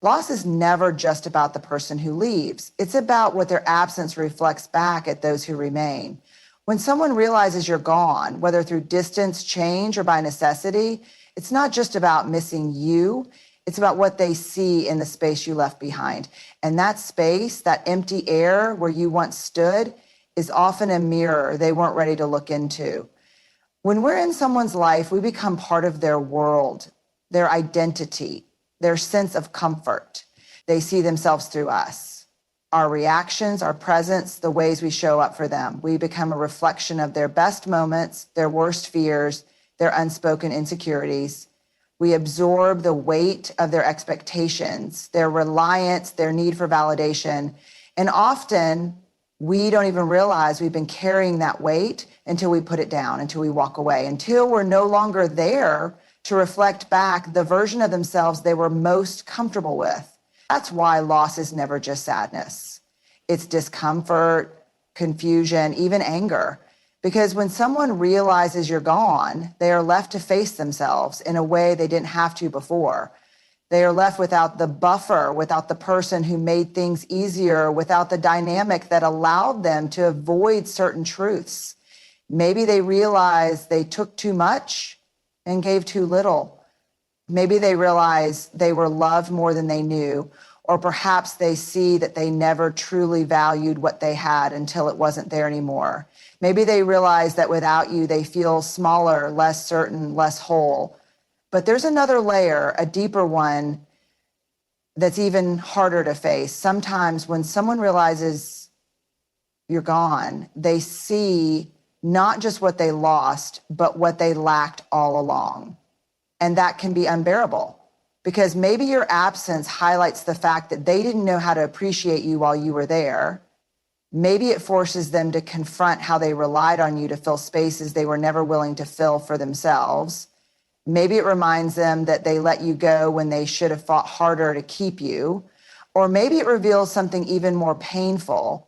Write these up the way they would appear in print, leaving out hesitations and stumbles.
Loss is never just about the person who leaves. It's about what their absence reflects back at those who remain. When someone realizes you're gone, whether through distance, change, or by necessity, it's not just about missing you. It's about what they see in the space you left behind. And that space, that empty air where you once stood, is often a mirror they weren't ready to look into. When we're in someone's life, we become part of their world, their identity, their sense of comfort. They see themselves through us. Our reactions, our presence, the ways we show up for them. We become a reflection of their best moments, their worst fears, their unspoken insecurities. We absorb the weight of their expectations, their reliance, their need for validation. And often we don't even realize we've been carrying that weight until we put it down, until we walk away, until we're no longer there to reflect back the version of themselves they were most comfortable with. That's why loss is never just sadness. It's discomfort, confusion, even anger. Because when someone realizes you're gone, they are left to face themselves in a way they didn't have to before. They are left without the buffer, without the person who made things easier, without the dynamic that allowed them to avoid certain truths. Maybe they realized they took too much and gave too little. Maybe they realized they were loved more than they knew, or perhaps they see that they never truly valued what they had until it wasn't there anymore. Maybe they realize that without you, they feel smaller, less certain, less whole. But there's another layer, a deeper one, that's even harder to face. Sometimes when someone realizes you're gone, they see not just what they lost, but what they lacked all along. And that can be unbearable because maybe your absence highlights the fact that they didn't know how to appreciate you while you were there. Maybe it forces them to confront how they relied on you to fill spaces they were never willing to fill for themselves. Maybe it reminds them that they let you go when they should have fought harder to keep you. Or maybe it reveals something even more painful,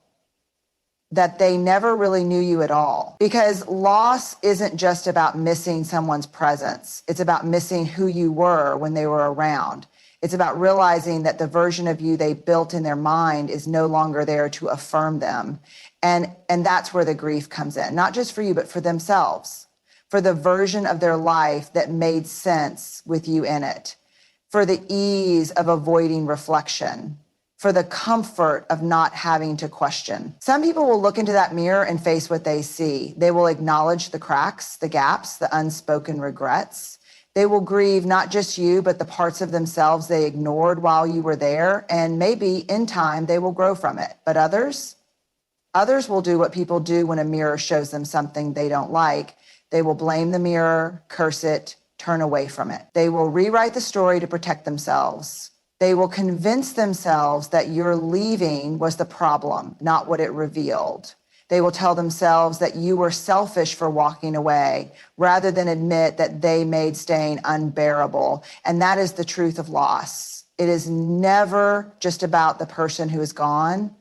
that they never really knew you at all. Because loss isn't just about missing someone's presence. It's about missing who you were when they were around. It's about realizing that the version of you they built in their mind is no longer there to affirm them. And that's where the grief comes in, not just for you, but for themselves, for the version of their life that made sense with you in it, for the ease of avoiding reflection, for the comfort of not having to question. Some people will look into that mirror and face what they see. They will acknowledge the cracks, the gaps, the unspoken regrets. They will grieve not just you, but the parts of themselves they ignored while you were there. And maybe in time they will grow from it. But others will do what people do when a mirror shows them something they don't like. They will blame the mirror, curse it, turn away from it. They will rewrite the story to protect themselves. They will convince themselves that your leaving was the problem, not what it revealed. They will tell themselves that you were selfish for walking away, rather than admit that they made staying unbearable. And that is the truth of loss. It is never just about the person who is gone.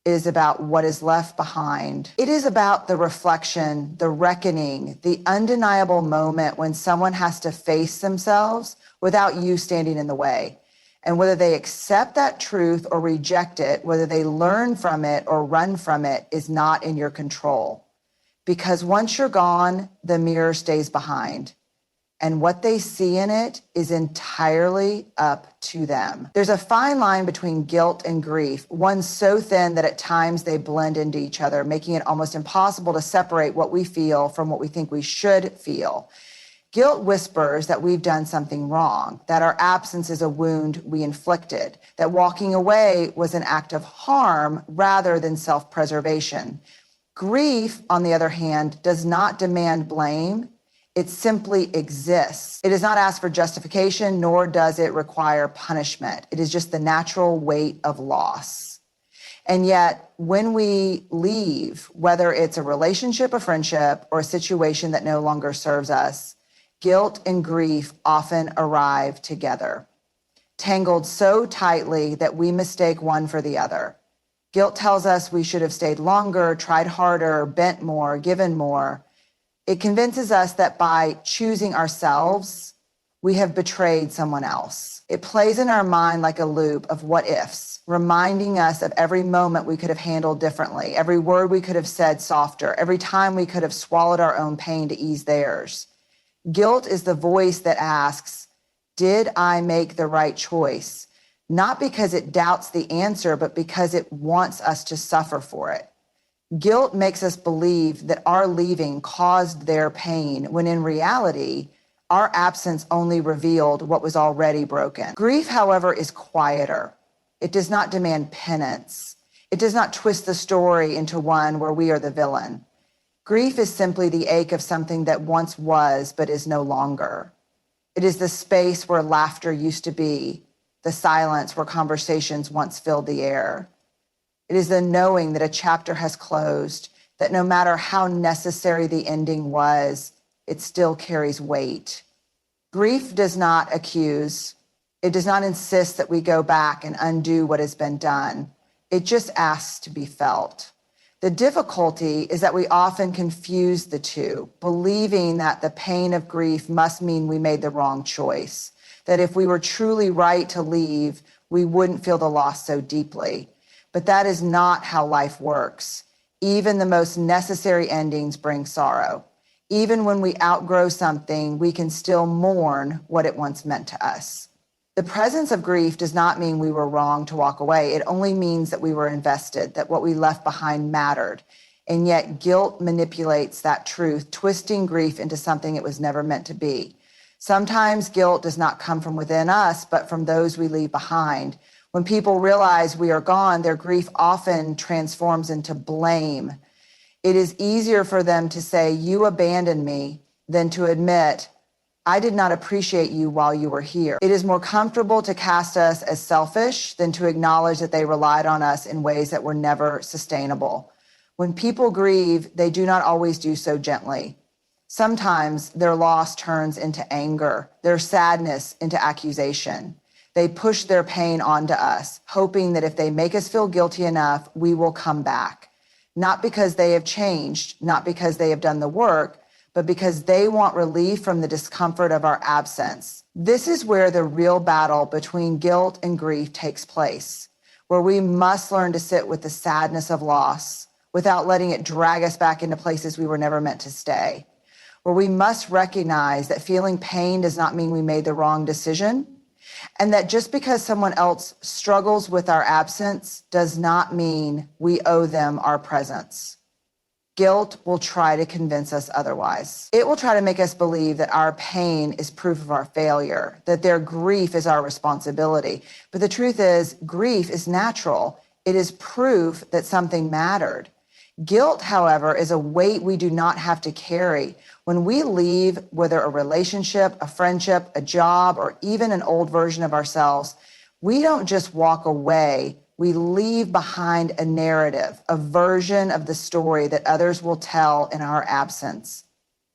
It is about what is left behind. It is about the reflection, the reckoning, the undeniable moment when someone has to face themselves without you standing in the way. And whether they accept that truth or reject it, whether they learn from it or run from it, is not in your control. Because once you're gone, the mirror stays behind. And what they see in it is entirely up to them. There's a fine line between guilt and grief, one so thin that at times they blend into each other, making it almost impossible to separate what we feel from what we think we should feel. Guilt whispers that we've done something wrong, that our absence is a wound we inflicted, that walking away was an act of harm rather than self-preservation. Grief, on the other hand, does not demand blame. It simply exists. It does not ask for justification, nor does it require punishment. It is just the natural weight of loss. And yet, when we leave, whether it's a relationship, a friendship, or a situation that no longer serves us, guilt and grief often arrive together, tangled so tightly that we mistake one for the other. Guilt tells us we should have stayed longer, tried harder, bent more, given more. It convinces us that by choosing ourselves, we have betrayed someone else. It plays in our mind like a loop of what ifs, reminding us of every moment we could have handled differently, every word we could have said softer, every time we could have swallowed our own pain to ease theirs. Guilt is the voice that asks, did I make the right choice? Not because it doubts the answer, but because it wants us to suffer for it. Guilt makes us believe that our leaving caused their pain, when in reality, our absence only revealed what was already broken. Grief, however, is quieter. It does not demand penance. It does not twist the story into one where we are the villain. Grief is simply the ache of something that once was but is no longer. It is the space where laughter used to be, the silence where conversations once filled the air. It is the knowing that a chapter has closed, that no matter how necessary the ending was, it still carries weight. Grief does not accuse. It does not insist that we go back and undo what has been done. It just asks to be felt. The difficulty is that we often confuse the two, believing that the pain of grief must mean we made the wrong choice, that if we were truly right to leave, we wouldn't feel the loss so deeply. But that is not how life works. Even the most necessary endings bring sorrow. Even when we outgrow something, we can still mourn what it once meant to us. The presence of grief does not mean we were wrong to walk away. It only means that we were invested, that what we left behind mattered. And yet guilt manipulates that truth, twisting grief into something it was never meant to be. Sometimes guilt does not come from within us, but from those we leave behind. When people realize we are gone, their grief often transforms into blame. It is easier for them to say, you abandoned me, than to admit, I did not appreciate you while you were here. It is more comfortable to cast us as selfish than to acknowledge that they relied on us in ways that were never sustainable. When people grieve, they do not always do so gently. Sometimes their loss turns into anger, their sadness into accusation. They push their pain onto us, hoping that if they make us feel guilty enough, we will come back. Not because they have changed, not because they have done the work, but because they want relief from the discomfort of our absence. This is where the real battle between guilt and grief takes place, where we must learn to sit with the sadness of loss without letting it drag us back into places we were never meant to stay, where we must recognize that feeling pain does not mean we made the wrong decision, and that just because someone else struggles with our absence does not mean we owe them our presence. Guilt will try to convince us otherwise. It will try to make us believe that our pain is proof of our failure, that their grief is our responsibility. But the truth is, grief is natural. It is proof that something mattered. Guilt, however, is a weight we do not have to carry. When we leave, whether a relationship, a friendship, a job, or even an old version of ourselves, we don't just walk away. We leave behind a narrative, a version of the story that others will tell in our absence.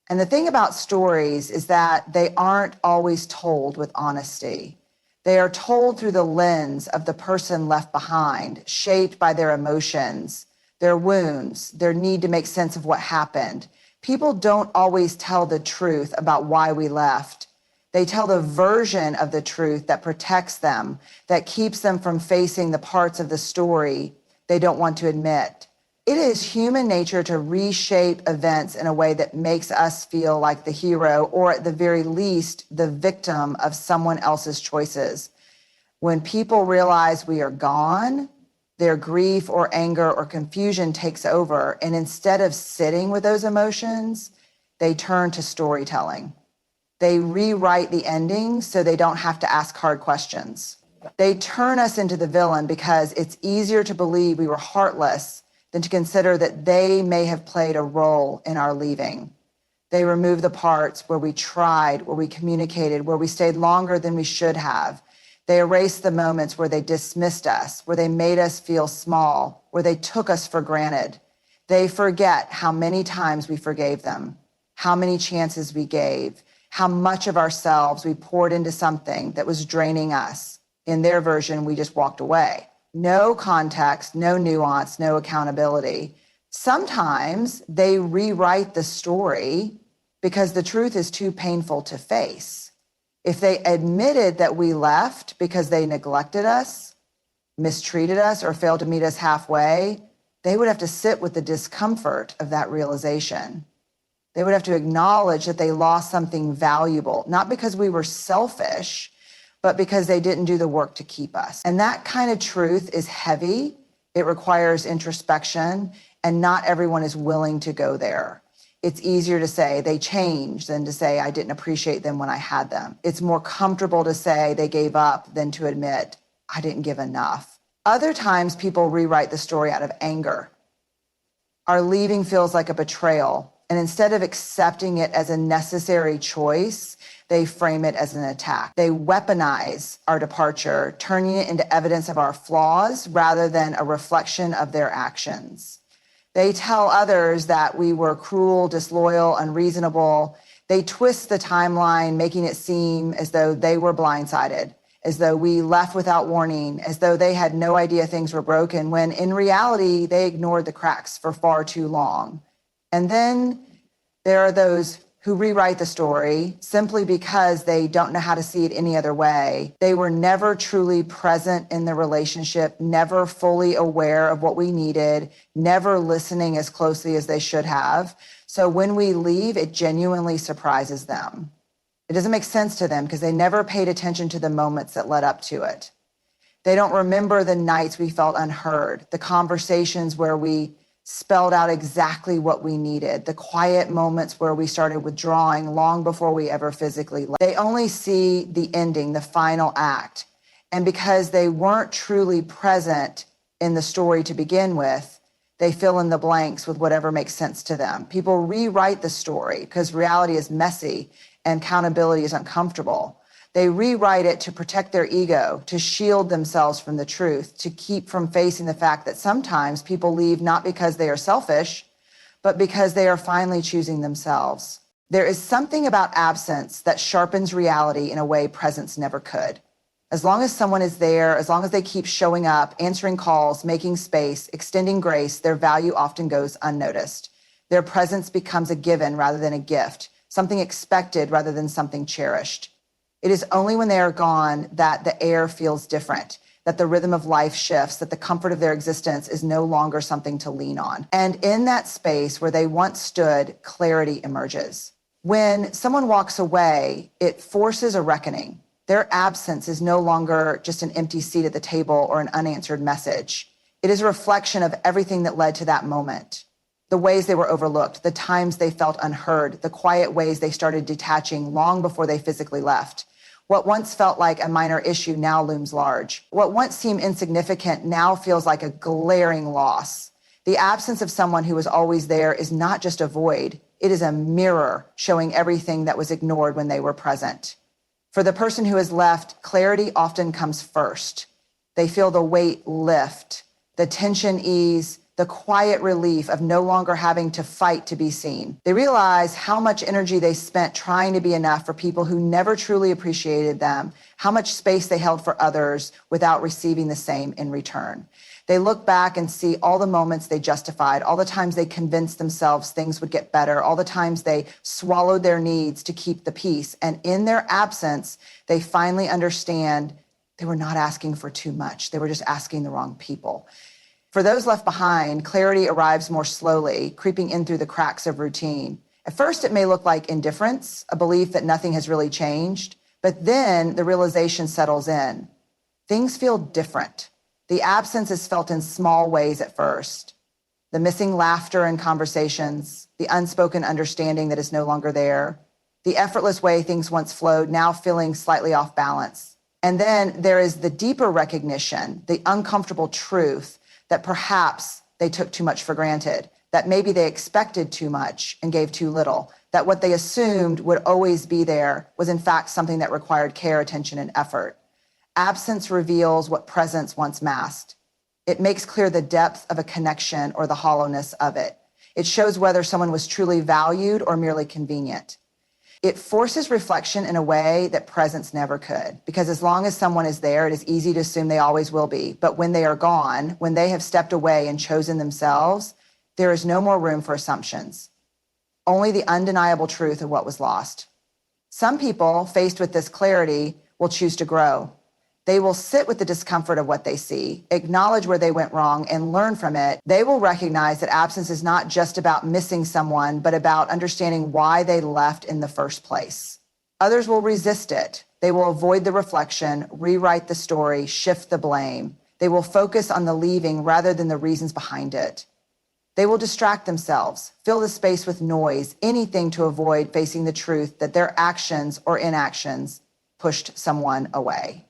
And the thing about stories is that they aren't always told with honesty. They are told through the lens of the person left behind, shaped by their emotions, their wounds, their need to make sense of what happened. People don't always tell the truth about why we left. They tell the version of the truth that protects them, that keeps them from facing the parts of the story they don't want to admit. It is human nature to reshape events in a way that makes us feel like the hero, or at the very least, the victim of someone else's choices. When people realize we are gone, their grief or anger or confusion takes over, and instead of sitting with those emotions, they turn to storytelling. They rewrite the ending so they don't have to ask hard questions. They turn us into the villain because it's easier to believe we were heartless than to consider that they may have played a role in our leaving. They remove the parts where we tried, where we communicated, where we stayed longer than we should have. They erase the moments where they dismissed us, where they made us feel small, where they took us for granted. They forget how many times we forgave them, how many chances we gave, how much of ourselves we poured into something that was draining us. In their version, we just walked away. No context, no nuance, no accountability. Sometimes they rewrite the story because the truth is too painful to face. If they admitted that we left because they neglected us, mistreated us, or failed to meet us halfway, they would have to sit with the discomfort of that realization. They would have to acknowledge that they lost something valuable, not because we were selfish, but because they didn't do the work to keep us. And that kind of truth is heavy. It requires introspection, and not everyone is willing to go there. It's easier to say they changed than to say I didn't appreciate them when I had them. It's more comfortable to say they gave up than to admit I didn't give enough. Other times people rewrite the story out of anger. Our leaving feels like a betrayal, and instead of accepting it as a necessary choice, they frame it as an attack. They weaponize our departure, turning it into evidence of our flaws rather than a reflection of their actions. They tell others that we were cruel, disloyal, unreasonable. They twist the timeline, making it seem as though they were blindsided, as though we left without warning, as though they had no idea things were broken, when in reality, they ignored the cracks for far too long. And then there are those who rewrite the story simply because they don't know how to see it any other way. They were never truly present in the relationship, never fully aware of what we needed, never listening as closely as they should have. So when we leave, it genuinely surprises them. It doesn't make sense to them because they never paid attention to the moments that led up to it. They don't remember the nights we felt unheard, the conversations where we spelled out exactly what we needed, the quiet moments where we started withdrawing long before we ever physically left. They only see the ending, the final act. And because they weren't truly present in the story to begin with, they fill in the blanks with whatever makes sense to them. People rewrite the story because reality is messy and accountability is uncomfortable. They rewrite it to protect their ego, to shield themselves from the truth, to keep from facing the fact that sometimes people leave not because they are selfish, but because they are finally choosing themselves. There is something about absence that sharpens reality in a way presence never could. As long as someone is there, as long as they keep showing up, answering calls, making space, extending grace, their value often goes unnoticed. Their presence becomes a given rather than a gift, something expected rather than something cherished. It is only when they are gone that the air feels different, that the rhythm of life shifts, that the comfort of their existence is no longer something to lean on. And in that space where they once stood, clarity emerges. When someone walks away, it forces a reckoning. Their absence is no longer just an empty seat at the table or an unanswered message. It is a reflection of everything that led to that moment. The ways they were overlooked, the times they felt unheard, the quiet ways they started detaching long before they physically left. What once felt like a minor issue now looms large. What once seemed insignificant now feels like a glaring loss. The absence of someone who was always there is not just a void. It is a mirror showing everything that was ignored when they were present. For the person who has left, clarity often comes first. They feel the weight lift, the tension ease, the quiet relief of no longer having to fight to be seen. They realize how much energy they spent trying to be enough for people who never truly appreciated them, how much space they held for others without receiving the same in return. They look back and see all the moments they justified, all the times they convinced themselves things would get better, all the times they swallowed their needs to keep the peace. And in their absence, they finally understand they were not asking for too much. They were just asking the wrong people. For those left behind, clarity arrives more slowly, creeping in through the cracks of routine. At first, it may look like indifference, a belief that nothing has really changed, but then the realization settles in. Things feel different. The absence is felt in small ways at first. The missing laughter in conversations, the unspoken understanding that is no longer there, the effortless way things once flowed, now feeling slightly off balance. And then there is the deeper recognition, the uncomfortable truth that perhaps they took too much for granted, that maybe they expected too much and gave too little, that what they assumed would always be there was in fact something that required care, attention, and effort. Absence reveals what presence once masked. It makes clear the depth of a connection or the hollowness of it. It shows whether someone was truly valued or merely convenient. It forces reflection in a way that presence never could, because as long as someone is there, it is easy to assume they always will be. But when they are gone, when they have stepped away and chosen themselves, there is no more room for assumptions. Only the undeniable truth of what was lost. Some people, faced with this clarity, will choose to grow. They will sit with the discomfort of what they see, acknowledge where they went wrong, and learn from it. They will recognize that absence is not just about missing someone, but about understanding why they left in the first place. Others will resist it. They will avoid the reflection, rewrite the story, shift the blame. They will focus on the leaving rather than the reasons behind it. They will distract themselves, fill the space with noise, anything to avoid facing the truth that their actions or inactions pushed someone away.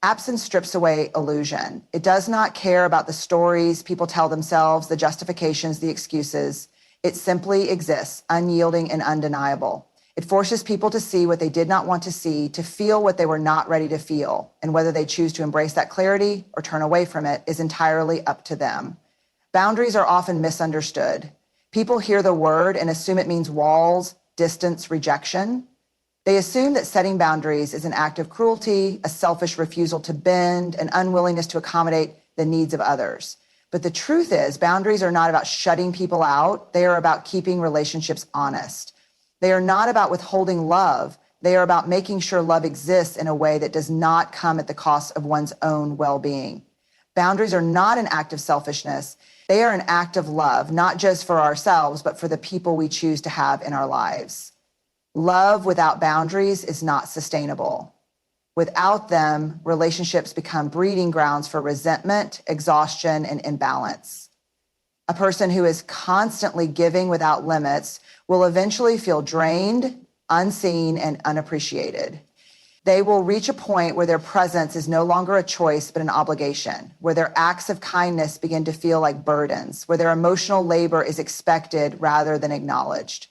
Absence strips away illusion. It does not care about the stories people tell themselves, the justifications, the excuses. It simply exists, unyielding and undeniable. It forces people to see what they did not want to see, to feel what they were not ready to feel. And whether they choose to embrace that clarity or turn away from it is entirely up to them. Boundaries are often misunderstood. People hear the word and assume it means walls, distance, rejection. They assume that setting boundaries is an act of cruelty, a selfish refusal to bend, an unwillingness to accommodate the needs of others. But the truth is, boundaries are not about shutting people out. They are about keeping relationships honest. They are not about withholding love. They are about making sure love exists in a way that does not come at the cost of one's own well-being. Boundaries are not an act of selfishness. They are an act of love, not just for ourselves, but for the people we choose to have in our lives. Love without boundaries is not sustainable. Without them, relationships become breeding grounds for resentment, exhaustion, and imbalance. A person who is constantly giving without limits will eventually feel drained, unseen, and unappreciated. They will reach a point where their presence is no longer a choice, but an obligation, where their acts of kindness begin to feel like burdens, where their emotional labor is expected rather than acknowledged.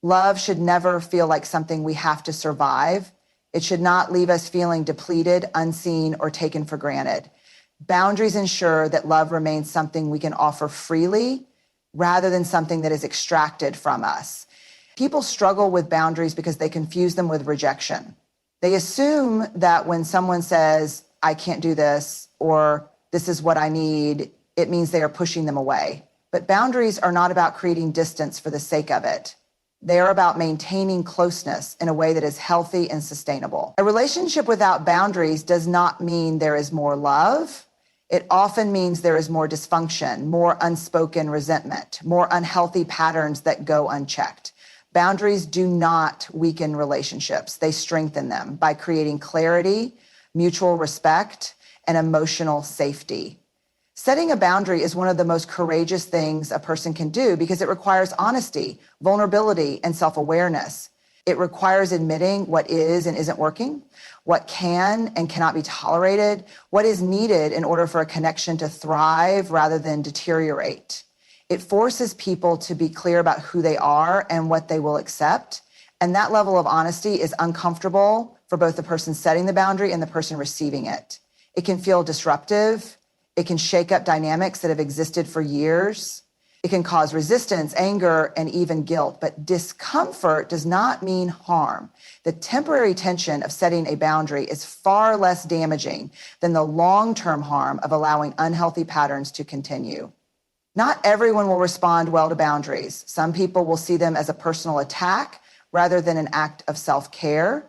Love should never feel like something we have to survive. It should not leave us feeling depleted, unseen, or taken for granted. Boundaries ensure that love remains something we can offer freely rather than something that is extracted from us. People struggle with boundaries because they confuse them with rejection. They assume that when someone says, I can't do this, or this is what I need, it means they are pushing them away. But boundaries are not about creating distance for the sake of it. They are about maintaining closeness in a way that is healthy and sustainable. A relationship without boundaries does not mean there is more love. It often means there is more dysfunction, more unspoken resentment, more unhealthy patterns that go unchecked. Boundaries do not weaken relationships. They strengthen them by creating clarity, mutual respect, and emotional safety. Setting a boundary is one of the most courageous things a person can do because it requires honesty, vulnerability, and self-awareness. It requires admitting what is and isn't working, what can and cannot be tolerated, what is needed in order for a connection to thrive rather than deteriorate. It forces people to be clear about who they are and what they will accept. And that level of honesty is uncomfortable for both the person setting the boundary and the person receiving it. It can feel disruptive. It can shake up dynamics that have existed for years. It can cause resistance, anger, and even guilt. But discomfort does not mean harm. The temporary tension of setting a boundary is far less damaging than the long-term harm of allowing unhealthy patterns to continue. Not everyone will respond well to boundaries. Some people will see them as a personal attack rather than an act of self-care.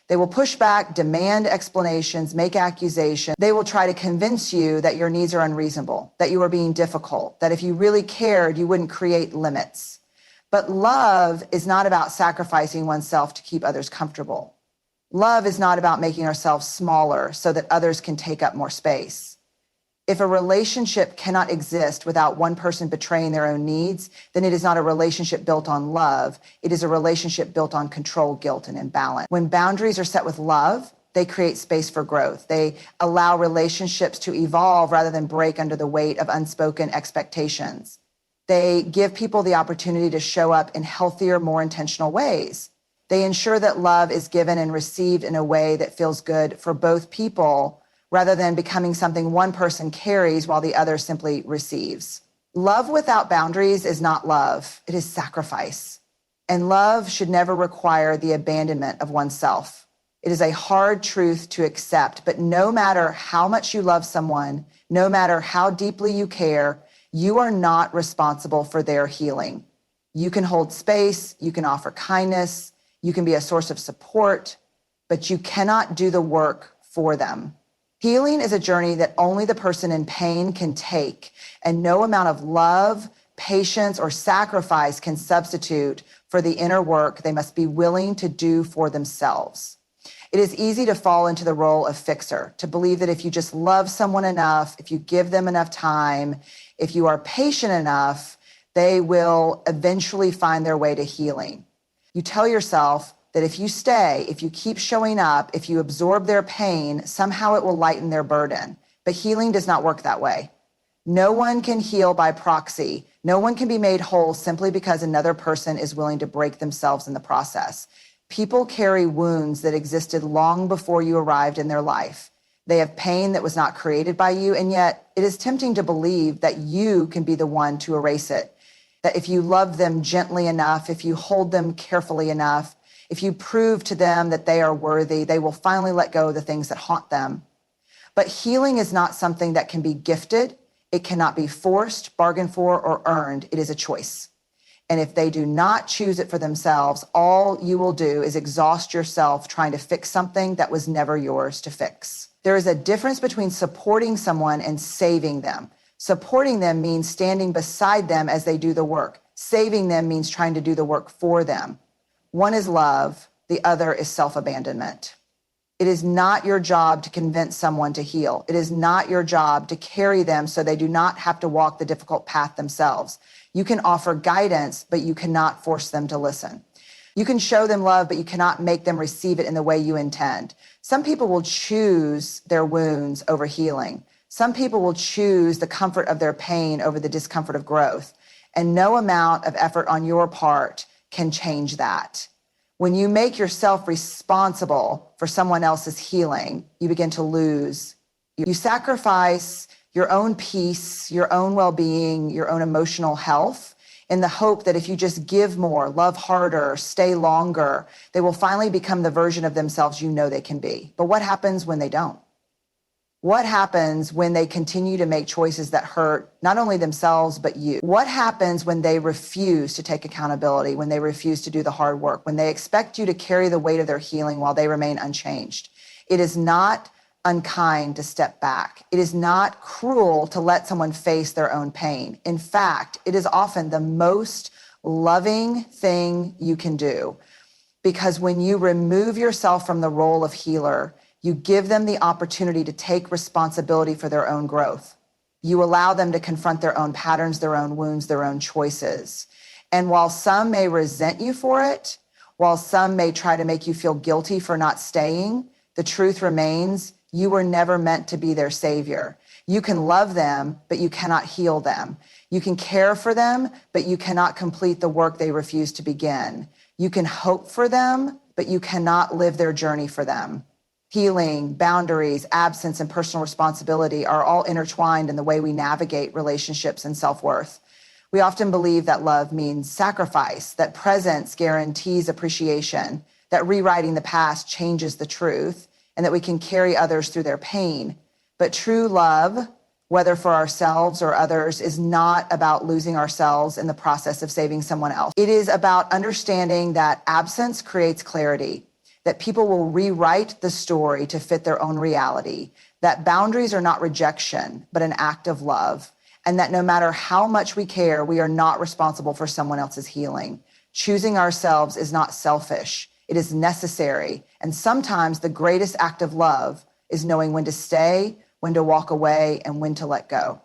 They will push back, demand explanations, make accusations. They will try to convince you that your needs are unreasonable, that you are being difficult, that if you really cared, you wouldn't create limits. But love is not about sacrificing oneself to keep others comfortable. Love is not about making ourselves smaller so that others can take up more space. If a relationship cannot exist without one person betraying their own needs, then it is not a relationship built on love. It is a relationship built on control, guilt, and imbalance. When boundaries are set with love, they create space for growth. They allow relationships to evolve rather than break under the weight of unspoken expectations. They give people the opportunity to show up in healthier, more intentional ways. They ensure that love is given and received in a way that feels good for both people, rather than becoming something one person carries while the other simply receives. Love without boundaries is not love. It is sacrifice. And love should never require the abandonment of oneself. It is a hard truth to accept, but no matter how much you love someone, no matter how deeply you care, you are not responsible for their healing. You can hold space, you can offer kindness, You can be a source of support, but you cannot do the work for them. Healing is a journey that only the person in pain can take, and no amount of love, patience, or sacrifice can substitute for the inner work they must be willing to do for themselves. It is easy to fall into the role of fixer, to believe that if you just love someone enough, if you give them enough time, if you are patient enough, they will eventually find their way to healing. You tell yourself that if you stay, if you keep showing up, if you absorb their pain, somehow it will lighten their burden. But healing does not work that way. No one can heal by proxy. No one can be made whole simply because another person is willing to break themselves in the process. People carry wounds that existed long before you arrived in their life. They have pain that was not created by you, and yet it is tempting to believe that you can be the one to erase it. That if you love them gently enough, if you hold them carefully enough, if you prove to them that they are worthy, they will finally let go of the things that haunt them. But healing is not something that can be gifted. It cannot be forced, bargained for, or earned. It is a choice. And if they do not choose it for themselves, all you will do is exhaust yourself trying to fix something that was never yours to fix. There is a difference between supporting someone and saving them. Supporting them means standing beside them as they do the work. Saving them means trying to do the work for them. One is love, the other is self-abandonment. It is not your job to convince someone to heal. It is not your job to carry them so they do not have to walk the difficult path themselves. You can offer guidance, but you cannot force them to listen. You can show them love, but you cannot make them receive it in the way you intend. Some people will choose their wounds over healing. Some people will choose the comfort of their pain over the discomfort of growth. And no amount of effort on your part can change that. When you make yourself responsible for someone else's healing, you begin to lose. You sacrifice your own peace, your own well-being, your own emotional health in the hope that if you just give more, love harder, stay longer, they will finally become the version of themselves you know they can be. But what happens when they don't? What happens when they continue to make choices that hurt not only themselves, but you? What happens when they refuse to take accountability, when they refuse to do the hard work, when they expect you to carry the weight of their healing while they remain unchanged? It is not unkind to step back. It is not cruel to let someone face their own pain. In fact, it is often the most loving thing you can do, because when you remove yourself from the role of healer, you give them the opportunity to take responsibility for their own growth. You allow them to confront their own patterns, their own wounds, their own choices. And while some may resent you for it, while some may try to make you feel guilty for not staying, the truth remains you were never meant to be their savior. You can love them, but you cannot heal them. You can care for them, but you cannot complete the work they refuse to begin. You can hope for them, but you cannot live their journey for them. Healing, boundaries, absence, and personal responsibility are all intertwined in the way we navigate relationships and self-worth. We often believe that love means sacrifice, that presence guarantees appreciation, that rewriting the past changes the truth, and that we can carry others through their pain. But true love, whether for ourselves or others, is not about losing ourselves in the process of saving someone else. It is about understanding that absence creates clarity, that people will rewrite the story to fit their own reality, that boundaries are not rejection, but an act of love, and that no matter how much we care, we are not responsible for someone else's healing. Choosing ourselves is not selfish. It is necessary. And sometimes the greatest act of love is knowing when to stay, when to walk away, and when to let go.